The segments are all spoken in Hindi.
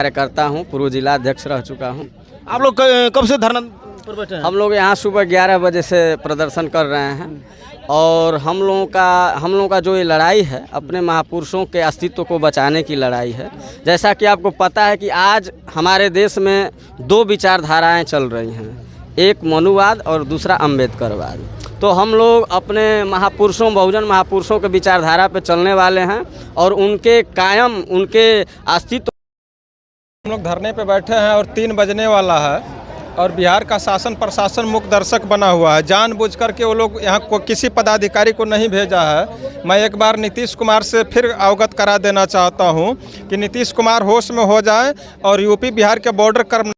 कार्यकर्ता हूँ, पूर्व जिला अध्यक्ष रह चुका हूँ। आप लोग कब से धरना पर बैठे हैं? हम लोग यहाँ सुबह 11 बजे से प्रदर्शन कर रहे हैं और हम लोगों का जो ये लड़ाई है अपने महापुरुषों के अस्तित्व को बचाने की लड़ाई है। जैसा कि आपको पता है कि आज हमारे देश में दो विचारधाराएं चल रही हैं, एक मनुवाद और दूसरा अम्बेडकरवाद। तो हम लोग अपने महापुरुषों, बहुजन महापुरुषों के विचारधारा पे चलने वाले हैं और उनके कायम, उनके अस्तित्व। हम लोग धरने पे बैठे हैं और 3 बजने वाला है और बिहार का शासन प्रशासन मूक दर्शक बना हुआ है। जानबूझ करके वो लोग यहाँ को किसी पदाधिकारी को नहीं भेजा है। मैं एक बार नीतीश कुमार से फिर अवगत करा देना चाहता हूँ कि नीतीश कुमार होश में हो जाए और यूपी बिहार के बॉर्डर कर्म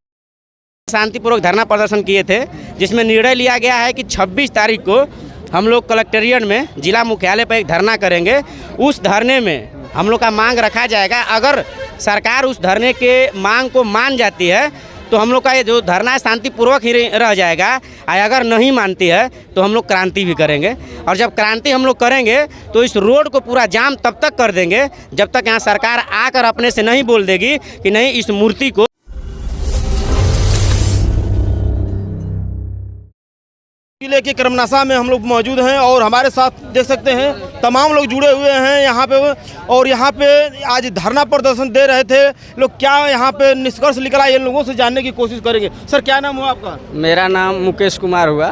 शांतिपूर्वक धरना प्रदर्शन किए थे, जिसमें निर्णय लिया गया है कि 26 तारीख को हम लोग कलेक्टेरिएट में जिला मुख्यालय पर एक धरना करेंगे। उस धरने में हम लोग का मांग रखा जाएगा। अगर सरकार उस धरने के मांग को मान जाती है तो हम लोग का ये जो धरना है शांतिपूर्वक ही रह जाएगा, और अगर नहीं मानती है तो हम लोग क्रांति भी करेंगे। और जब क्रांति हम लोग करेंगे तो इस रोड को पूरा जाम तब तक कर देंगे जब तक यहाँ सरकार आकर अपने से नहीं बोल देगी कि नहीं, इस मूर्ति को। किले के कर्मनाशा में हम लोग मौजूद हैं और हमारे साथ देख सकते हैं तमाम लोग जुड़े हुए हैं यहाँ पे। और यहाँ पे आज धरना प्रदर्शन दे रहे थे लोग। क्या यहाँ पे निष्कर्ष निकला, ये लोगों से जानने की कोशिश करेंगे। सर, क्या नाम हुआ आपका? मेरा नाम मुकेश कुमार हुआ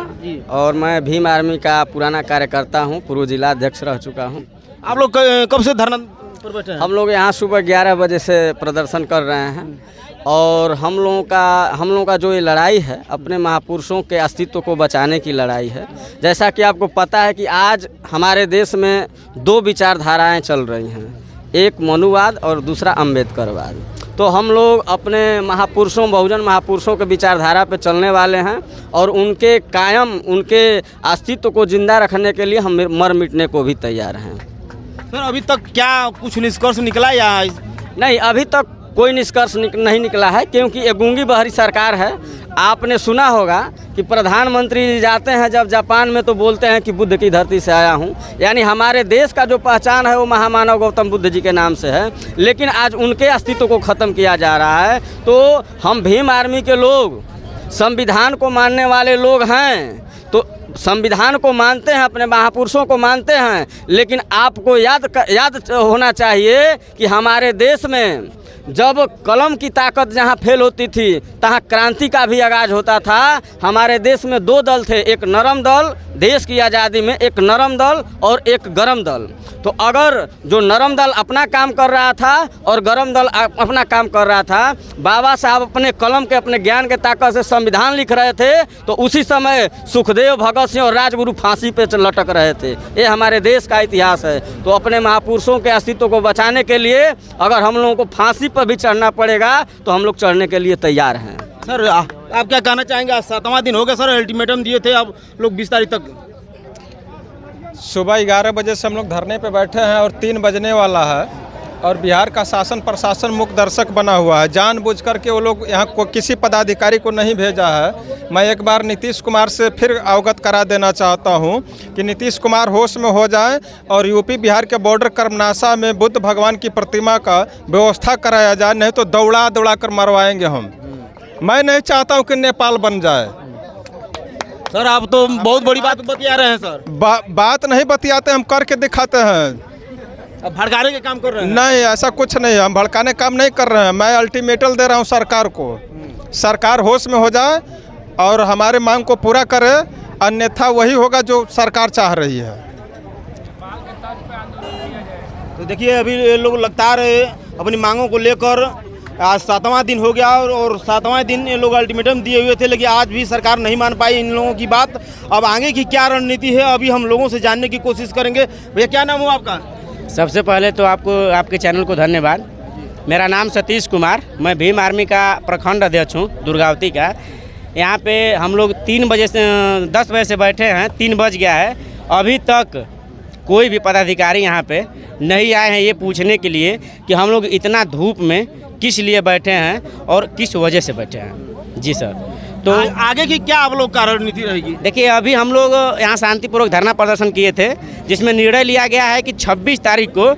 और मैं भीम आर्मी का पुराना कार्यकर्ता हूँ, पूर्व जिला अध्यक्ष रह चुका हूँ। आप लोग कब से धरना पर बैठे हैं? हम लोग यहाँ सुबह 11 बजे से प्रदर्शन कर रहे हैं और हम लोगों का जो ये लड़ाई है अपने महापुरुषों के अस्तित्व को बचाने की लड़ाई है। जैसा कि आपको पता है कि आज हमारे देश में दो विचारधाराएं चल रही हैं, एक मनुवाद और दूसरा अम्बेडकरवाद। तो हम लोग अपने महापुरुषों, बहुजन महापुरुषों के विचारधारा पे चलने वाले हैं और उनके कायम, उनके अस्तित्व को जिंदा रखने के लिए हम मर मिटने को भी तैयार हैं। सर, अभी तक क्या कुछ निष्कर्ष निकला या नहीं? अभी तक कोई निष्कर्ष नहीं निकला है, क्योंकि ये गूंगी बहरी सरकार है। आपने सुना होगा कि प्रधानमंत्री जाते हैं जब जापान में तो बोलते हैं कि बुद्ध की धरती से आया हूँ, यानी हमारे देश का जो पहचान है वो महामानव गौतम बुद्ध जी के नाम से है। लेकिन आज उनके अस्तित्व को ख़त्म किया जा रहा है। तो हम भीम आर्मी के लोग संविधान को मानने वाले लोग हैं, तो संविधान को मानते हैं, अपने महापुरुषों को मानते हैं। लेकिन आपको याद होना चाहिए कि हमारे देश में जब कलम की ताकत जहाँ फेल होती थी तहाँ क्रांति का भी आगाज होता था। हमारे देश में दो दल थे, एक नरम दल, देश की आज़ादी में एक नरम दल और एक गरम दल। तो अगर जो नरम दल अपना काम कर रहा था और गरम दल अपना काम कर रहा था, बाबा साहब अपने कलम के, अपने ज्ञान के ताकत से संविधान लिख रहे थे, तो उसी समय सुखदेव, भगत सिंह और राजगुरु फांसी पे लटक रहे थे। ये हमारे देश का इतिहास है। तो अपने महापुरुषों के अस्तित्व को बचाने के लिए अगर हम लोगों को फांसी पर भी चढ़ना पड़ेगा तो हम लोग चढ़ने के लिए तैयार हैं। सर, आप क्या कहना चाहेंगे? आज 7वां दिन हो गया सर, अल्टीमेटम दिए थे, अब लोग 20 तारीख तक। सुबह 11 बजे से हम लोग धरने पे बैठे हैं और 3 बजने वाला है और बिहार का शासन प्रशासन मूक दर्शक बना हुआ है। जानबूझ करके वो लोग यहाँ को किसी पदाधिकारी को नहीं भेजा है। मैं एक बार नीतीश कुमार से फिर अवगत करा देना चाहता हूँ कि नीतीश कुमार होश में हो जाए और यूपी बिहार के बॉर्डर कर्मनाशा में बुद्ध भगवान की प्रतिमा का व्यवस्था कराया जाए, नहीं तो दौड़ा दौड़ा कर मरवाएंगे हम। मैं नहीं चाहता हूँ कि नेपाल बन जाए। सर, आप तो बहुत बड़ी बात बतिया रहे हैं सर। बात नहीं बतियाते, हम करके दिखाते हैं। अब भड़काने के काम कर रहे हैं? नहीं, ऐसा कुछ नहीं है, हम भड़काने काम नहीं कर रहे हैं। मैं अल्टीमेटम दे रहा हूँ सरकार को, सरकार होश में हो जाए और हमारे मांग को पूरा करे, अन्यथा वही होगा जो सरकार चाह रही है। तो देखिए, अभी लोग लगातार अपनी मांगों को लेकर, आज 7वां दिन हो गया और 7वां दिन ये लोग अल्टीमेटम दिए हुए थे, लेकिन आज भी सरकार नहीं मान पाई इन लोगों की बात। अब आगे की क्या रणनीति है, अभी हम लोगों से जानने की कोशिश करेंगे। भैया, क्या नाम हुआ आपका? सबसे पहले तो आपको, आपके चैनल को धन्यवाद। मेरा नाम सतीश कुमार, मैं भीम आर्मी का प्रखंड अध्यक्ष हूँ, दुर्गावती का। यहाँ पे हम लोग 3 बजे से 10 बजे से बैठे हैं, 3 बज गया है। अभी तक कोई भी पदाधिकारी यहाँ पे नहीं आए हैं ये पूछने के लिए कि हम लोग इतना धूप में किस लिए बैठे हैं और किस वजह से बैठे हैं। जी सर, तो आगे की क्या आप लोग का रणनीति रहेगी? देखिए, अभी हम लोग यहाँ शांतिपूर्वक धरना प्रदर्शन किए थे, जिसमें निर्णय लिया गया है कि 26 तारीख को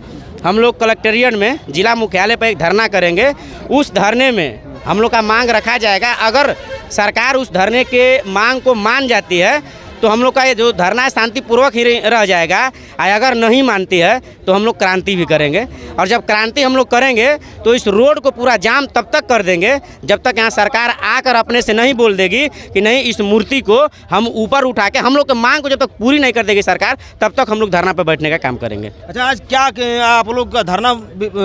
हम लोग कलेक्टेरिएट में जिला मुख्यालय पर एक धरना करेंगे। उस धरने में हम लोग का मांग रखा जाएगा। अगर सरकार उस धरने के मांग को मान जाती है तो हम लोग का ये जो धरना है शांतिपूर्वक ही रह जाएगा। अगर नहीं मानती है तो हम लोग क्रांति भी करेंगे। और जब क्रांति हम लोग करेंगे तो इस रोड को पूरा जाम तब तक कर देंगे जब तक यहाँ सरकार आकर अपने से नहीं बोल देगी कि नहीं, इस मूर्ति को हम ऊपर उठा के हम लोग के मांग को जब तक पूरी नहीं कर देगी सरकार, तब तक हम लोग धरना पर बैठने का काम करेंगे। अच्छा, आज क्या आप लोग का धरना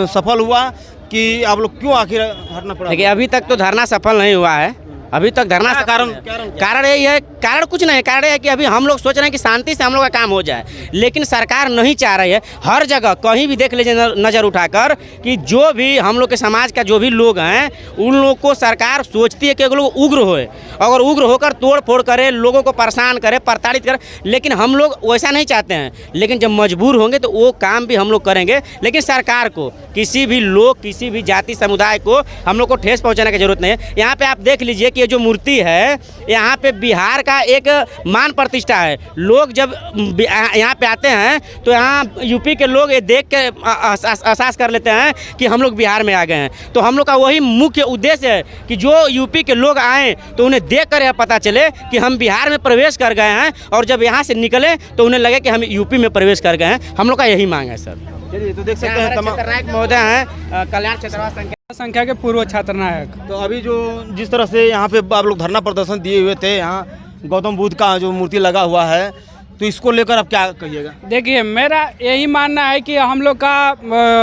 सफल हुआ कि आप लोग क्यों आखिर धरना पड़ा? देखिए, अभी तक तो धरना सफल नहीं हुआ है। अभी तक धरना कारण यही है, कारण कुछ नहीं है। कारण यह है कि अभी हम लोग सोच रहे हैं कि शांति से हम लोग का काम हो जाए, लेकिन सरकार नहीं चाह रही है। हर जगह कहीं भी देख लीजिए नज़र उठाकर कि जो भी हम लोग के समाज का जो भी लोग हैं उन लोगों को सरकार सोचती है कि लोग उग्र होए, अगर उग्र होकर तोड़ फोड़ करे, लोगों को परेशान करे, प्रताड़ित करे, लेकिन हम लोग वैसा नहीं चाहते हैं। लेकिन जब मजबूर होंगे तो वो काम भी हम लोग करेंगे। लेकिन सरकार को किसी भी लोग, किसी भी जाति समुदाय को हम लोग को ठेस पहुँचाने की जरूरत नहीं है। यहाँ पर आप देख लीजिए ये जो मूर्ति है, यहाँ पे बिहार का एक मान प्रतिष्ठा है। लोग जब यहाँ पे आते हैं तो यहाँ यूपी के लोग ये देख के एहसास कर लेते हैं कि हम लोग बिहार में आ गए हैं। तो हम लोग का वही मुख्य उद्देश्य है कि जो यूपी के लोग आएँ तो उन्हें देख कर यह पता चले कि हम बिहार में प्रवेश कर गए हैं, और जब यहाँ से निकले तो उन्हें लगे कि हम यूपी में प्रवेश कर गए हैं। हम लोग का यही मांग है सर। चलिए, तो देख सकते हैं छत्रनायक महोदय हैं, कल्याण क्षेत्रवास संख्या के पूर्व छात्रनायक। तो अभी जो जिस तरह से यहाँ पे आप लोग धरना प्रदर्शन दिए हुए थे, यहाँ गौतम बुद्ध का जो मूर्ति लगा हुआ है, तो इसको लेकर आप क्या कहिएगा? देखिए, मेरा यही मानना है कि हम लोग का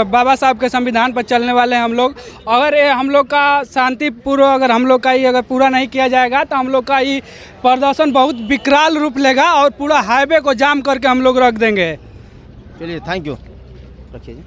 बाबा साहब के संविधान पर चलने वाले हैं हम लोग। अगर ये हम लोग का शांतिपूर्वक अगर हम लोग का ये अगर पूरा नहीं किया जाएगा तो हम लोग का ये प्रदर्शन बहुत विकराल रूप लेगा और पूरा हाईवे को जाम करके हम लोग रख देंगे। चलिए, थैंक यू, रखिए।